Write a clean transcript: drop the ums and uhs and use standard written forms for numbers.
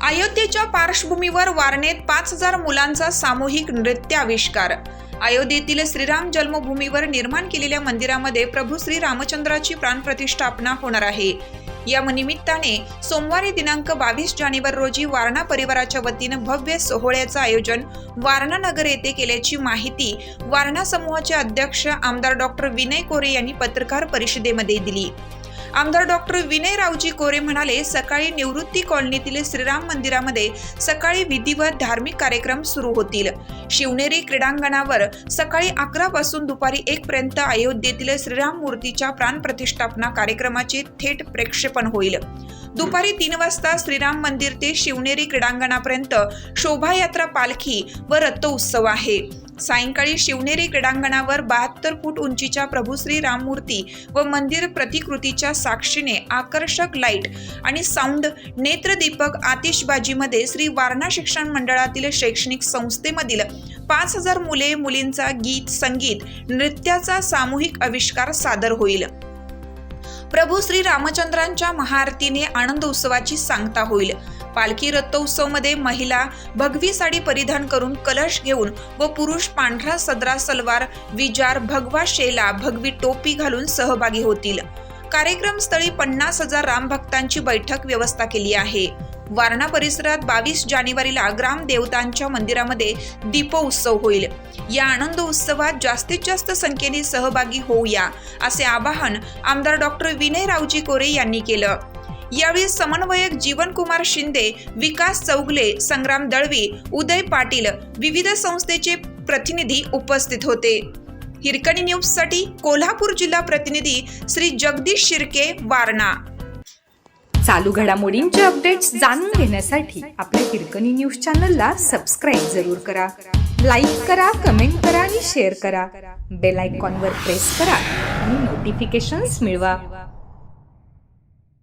अयोध्येच्या पार्श्वभूमीवर वारणेत 5000 मुलांचा सामूहिक नृत्य आविष्कार। अयोध्येतील श्रीराम जन्मभूमीवर निर्माण केलेल्या मंदिरामध्ये प्रभू श्री रामचंद्राची प्राणप्रतिष्ठापना होणार आहे। या निमित्ताने सोमवारी दिनांक 22 जानेवारी रोजी वारणा परिवाराच्या वतीनं भव्य सोहळ्याचं आयोजन वारणा नगर येथे केल्याची माहिती वारणा समूहाचे अध्यक्ष आमदार डॉक्टर विनय कोरे यांनी पत्रकार परिषदेमध्ये दिली। आमदार डॉक्टर विनय रावजी कोरे म्हणाले, सकाळी निवृत्ती कॉलनीतील श्रीराम मंदिरामध्ये सकाळी विधिवत धार्मिक कार्यक्रम सुरू होतील। शिवनेरी क्रीडांगणावर सकाळी 11 पासून दुपारी 1 पर्यंत अयोध्येतील श्रीराम मूर्तीच्या प्राणप्रतिष्ठापना कार्यक्रमाचे थेट प्रक्षेपण होईल। दुपारी 3 वाजता श्रीराम मंदिर ते शिवनेरी क्रीडांगणापर्यंत शोभायात्रा, पालखी व रथोत्सव आहे। सायंकाळी शिवनेरी क्रीडांगणावर 72 फूट उंचीच्या प्रभू श्री राम मूर्ती व मंदिर प्रतिकृतीच्या साक्षीने आकर्षक लाईट आणि साऊंड, नेत्रदीपक, आतिषबाजीमध्ये श्री वारणा शिक्षण मंडळातील शैक्षणिक संस्थेमधील 5000 मुले मुलींचा गीत, संगीत, नृत्याचा सामूहिक आविष्कार सादर होईल। प्रभू श्री रामचंद्रांच्या महाआरतीने आनंद उत्सवाची सांगता होईल। पालखी रथोत्सवमध्ये महिला भगवी साडी परिधान करून कलश घेऊन व पुरुष पांढरा सदरा, सलवार, विजार, भगवा शेला, भगवी टोपी घालून सहभागी होतील। कार्यक्रम स्थळी 50,000 रामभक्तांची बैठक व्यवस्था केली आहे। वारणा परिसरात 22 जानेवारीला ग्रामदेवतांच्या मंदिरामध्ये दीपोत्सव होईल। या आनंद उत्सवात जास्तीत जास्त संख्येने सहभागी होऊया असे आवाहन आमदार डॉक्टर विनय रावजी कोरे यांनी केलं। यावेळी समन्वयक जीवनकुमार शिंदे, विकास चौगले, संग्राम दळवी, उदय पाटील, विविध संस्थेचे प्रतिनिधी उपस्थित होते। हिरकणी न्यूजसाठी कोल्हापूर जिल्हा प्रतिनिधी श्री जगदीश शिर्के, वारणा। चालू घडामोडींचे अपडेट्स जाणून घेण्यासाठी आपल्या हिरकणी न्यूज चॅनलला सबस्क्राईब जरूर करा। लाईक करा, कमेंट करा आणि शेअर करा। बेल आयकॉनवर प्रेस करा आणि नोटिफिकेशन्स मिळवा।